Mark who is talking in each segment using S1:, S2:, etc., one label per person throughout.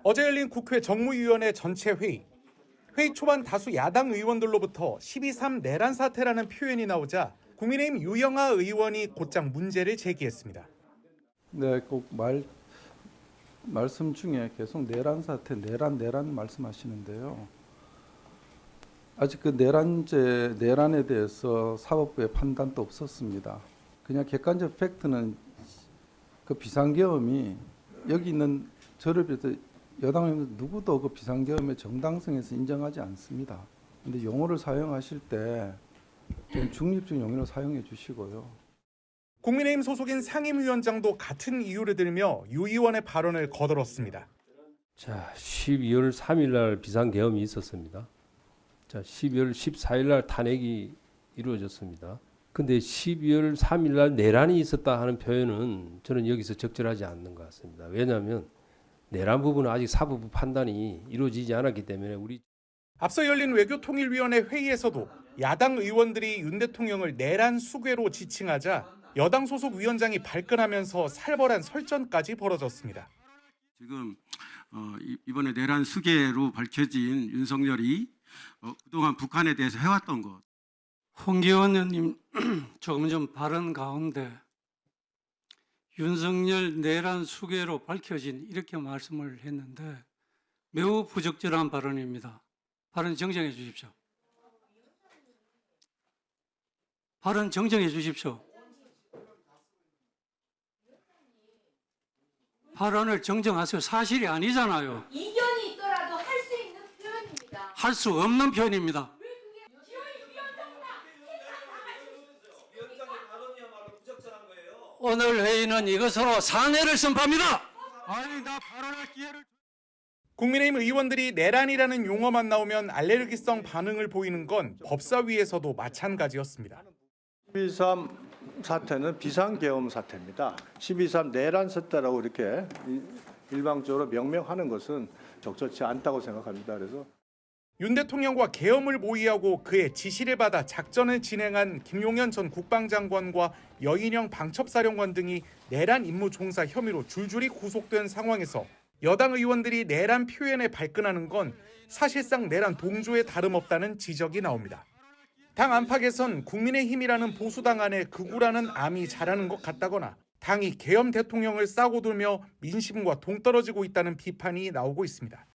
S1: 어제 열린 국회 정무위원회 전체 회의. 회의 초반 다수 야당 의원들로부터 12.3 내란 사태라는 표현이 나오자 국민의힘 유영하 의원이 곧장 문제를 제기했습니다.
S2: 네, 꼭 말씀 중에 계속 내란 사태, 내란 말씀하시는데요. 아직 그 내란에 대해서 사법부의 판단도 없었습니다. 그냥 객관적 팩트는 그 비상계엄이 여기 있는 저를 비롯해 여당 누구도 그 비상계엄의 정당성에서 인정하지 않습니다. 그런데 용어를 사용하실 때 좀 중립적 용어를 사용해 주시고요.
S1: 국민의힘 소속인 상임위원장도 같은 이유를 들며 유 의원의 발언을 거들었습니다.
S3: 자, 12월 3일 날 비상계엄이 있었습니다. 자, 12월 14일 날 탄핵이 이루어졌습니다. 근데 12월 3일 날 내란이 있었다 하는 표현은 저는 여기서 적절하지 않는 것 같습니다. 왜냐하면 내란 부분은 아직 사법부 판단이 이루어지지 않았기 때문에
S1: 앞서 열린 외교통일위원회 회의에서도 야당 의원들이 윤 대통령을 내란 수괴로 지칭하자 여당 소속 위원장이 발끈하면서 살벌한 설전까지 벌어졌습니다.
S4: 지금 이번에 내란 수괴로 밝혀진 윤석열이 그동안 북한에 대해서 해왔던 것.
S5: 홍기원 의원님 조금 전 발언 가운데 윤석열 내란 수괴로 밝혀진 이렇게 말씀을 했는데 매우 부적절한 발언입니다. 발언 정정해 주십시오. 발언 정정해 주십시오. 발언을 정정하세요. 사실이 아니잖아요.
S6: 이견이 있더라도 할 수 있는 표현입니다.
S5: 할 수 없는 표현입니다. 오늘 회의는 이것으로 상해를 선포합니다. 아니 나 발언할 기회를.
S1: 국민의힘 의원들이 내란이라는 용어만 나오면 알레르기성 반응을 보이는 건 법사위에서도 마찬가지였습니다.
S7: 12.3 사태는 비상계엄 사태입니다. 12.3 내란 사태라고 이렇게 일방적으로 명명하는 것은 적절치 않다고 생각합니다. 그래서
S1: 윤 대통령과 계엄을 모의하고 그의 지시를 받아 작전을 진행한 김용현 전 국방장관과 여인영 방첩사령관 등이 내란 임무 종사 혐의로 줄줄이 구속된 상황에서 여당 의원들이 내란 표현에 발끈하는 건 사실상 내란 동조에 다름없다는 지적이 나옵니다. 당 안팎에선 국민의힘이라는 보수당 안에 극우라는 암이 자라는 것 같다거나 당이 계엄 대통령을 싸고 돌며 민심과 동떨어지고 있다는 비판이 나오고 있습니다.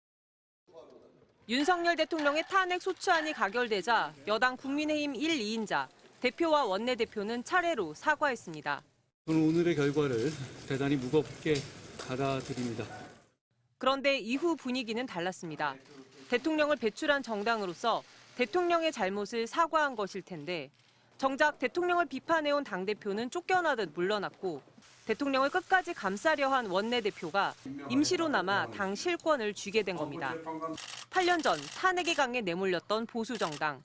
S8: 윤석열 대통령의 탄핵 소추안이 가결되자 여당 국민의힘 1, 2인자, 대표와 원내대표는 차례로 사과했습니다.
S5: 저는 오늘의 결과를 대단히 무겁게 받아들입니다.
S8: 그런데 이후 분위기는 달랐습니다. 대통령을 배출한 정당으로서 대통령의 잘못을 사과한 것일 텐데 정작 대통령을 비판해온 당대표는 쫓겨나듯 물러났고 대통령을 끝까지 감싸려 한 원내대표가 임시로나마 당 실권을 쥐게 된 겁니다. 8년 전 탄핵의 강에 내몰렸던 보수정당.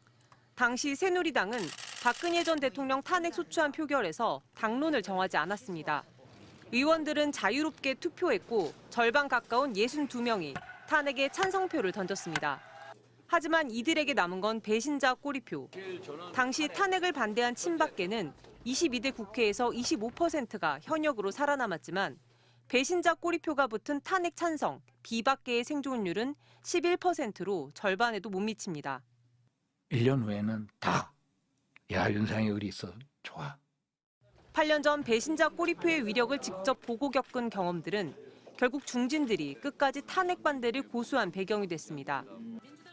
S8: 당시 새누리당은 박근혜 전 대통령 탄핵 소추안 표결에서 당론을 정하지 않았습니다. 의원들은 자유롭게 투표했고 절반 가까운 62명이 탄핵에 찬성표를 던졌습니다. 하지만 이들에게 남은 건 배신자 꼬리표. 당시 탄핵을 반대한 친박계는 22대 국회에서 25%가 현역으로 살아남았지만 배신자 꼬리표가 붙은 탄핵 찬성, 비박계의 생존율은 11%로 절반에도 못 미칩니다.
S9: 1년 후에는 다 야, 윤상열이 있어. 좋아.
S8: 8년 전 배신자 꼬리표의 위력을 직접 보고 겪은 경험들은 결국 중진들이 끝까지 탄핵 반대를 고수한 배경이 됐습니다.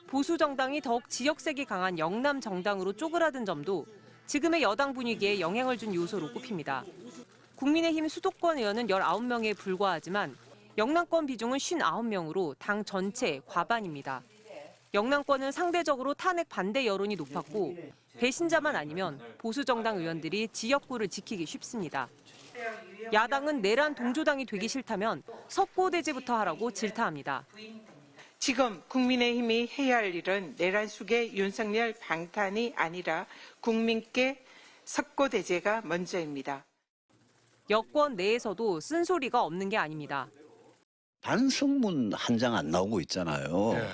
S8: 보수 정당이 더욱 지역색이 강한 영남 정당으로 쪼그라든 점도 지금의 여당 분위기에 영향을 준 요소로 꼽힙니다. 국민의힘 수도권 의원은 19명에 불과하지만 영남권 비중은 59명으로 당 전체 과반입니다. 영남권은 상대적으로 탄핵 반대 여론이 높았고 배신자만 아니면 보수 정당 의원들이 지역구를 지키기 쉽습니다. 야당은 내란 동조당이 되기 싫다면 석고대죄부터 하라고 질타합니다.
S10: 지금 국민의힘이 해야 할 일은 내란 속의 윤석열 방탄이 아니라 국민께 석고대죄가 먼저입니다.
S8: 여권 내에서도 쓴소리가 없는 게 아닙니다.
S11: 반성문 한 장 안 나오고 있잖아요.
S9: 네.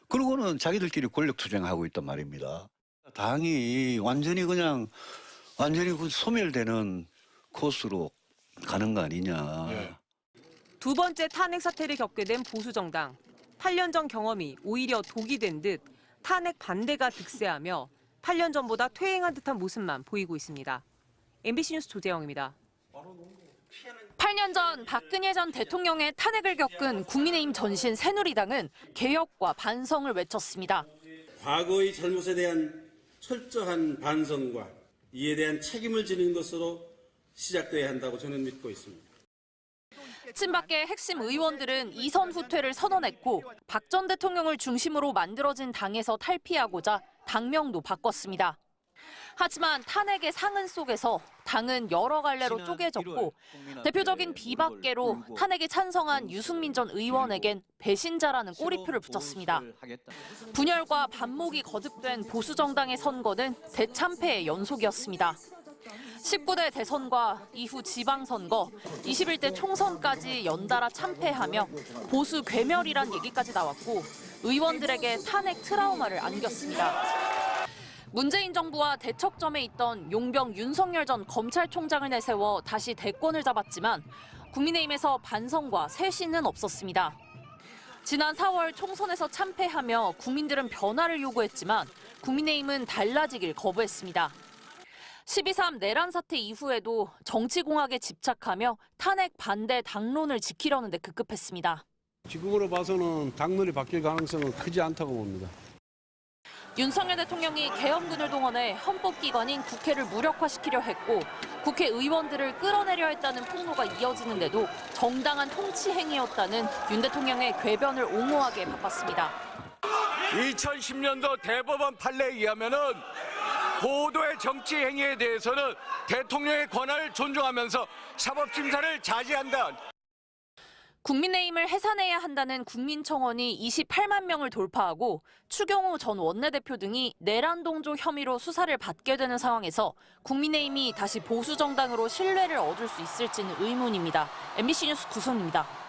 S11: 그러고는 자기들끼리 권력 투쟁하고 있단 말입니다. 당이 완전히 그 소멸되는 코스로 가는 거 아니냐.
S9: 네.
S8: 두 번째 탄핵 사태를 겪게 된 보수정당. 8년 전 경험이 오히려 독이 된 듯 탄핵 반대가 득세하며 8년 전보다 퇴행한 듯한 모습만 보이고 있습니다. MBC 뉴스 조재영입니다.
S12: 8년 전 박근혜 전 대통령의 탄핵을 겪은 국민의힘 전신 새누리당은 개혁과 반성을 외쳤습니다.
S13: 과거의 잘못에 대한 철저한 반성과 이에 대한 책임을 지는 것으로 시작돼야 한다고 저는 믿고 있습니다.
S12: 친박계 핵심 의원들은 이선 후퇴를 선언했고 박 전 대통령을 중심으로 만들어진 당에서 탈피하고자 당명도 바꿨습니다. 하지만 탄핵의 상흔 속에서 당은 여러 갈래로 쪼개졌고 대표적인 비박계로 탄핵에 찬성한 유승민 전 의원에겐 배신자라는 꼬리표를 붙였습니다. 분열과 반목이 거듭된 보수정당의 선거는 대참패의 연속이었습니다. 19대 대선과 이후 지방선거, 21대 총선까지 연달아 참패하며 보수 괴멸이란 얘기까지 나왔고 의원들에게 탄핵 트라우마를 안겼습니다. 문재인 정부와 대척점에 있던 용병 윤석열 전 검찰총장을 내세워 다시 대권을 잡았지만 국민의힘에서 반성과 쇄신은 없었습니다. 지난 4월 총선에서 참패하며 국민들은 변화를 요구했지만 국민의힘은 달라지길 거부했습니다. 12.3 내란 사태 이후에도 정치공학에 집착하며 탄핵 반대 당론을 지키려는 데 급급했습니다.
S13: 지금으로 봐서는 당론이 바뀔 가능성은 크지 않다고 봅니다.
S12: 윤석열 대통령이 계엄군을 동원해 헌법기관인 국회를 무력화시키려 했고 국회의원들을 끌어내려 했다는 폭로가 이어지는데도 정당한 통치 행위였다는 윤 대통령의 궤변을 옹호하기에 바빴습니다.
S14: 2010년도 대법원 판례에 의하면은 고도의 정치 행위에 대해서는 대통령의 권한을 존중하면서 사법심사를 자제한다.
S12: 국민의힘을 해산해야 한다는 국민청원이 28만 명을 돌파하고 추경호 전 원내대표 등이 내란 동조 혐의로 수사를 받게 되는 상황에서 국민의힘이 다시 보수 정당으로 신뢰를 얻을 수 있을지는 의문입니다. MBC 뉴스 구성입니다.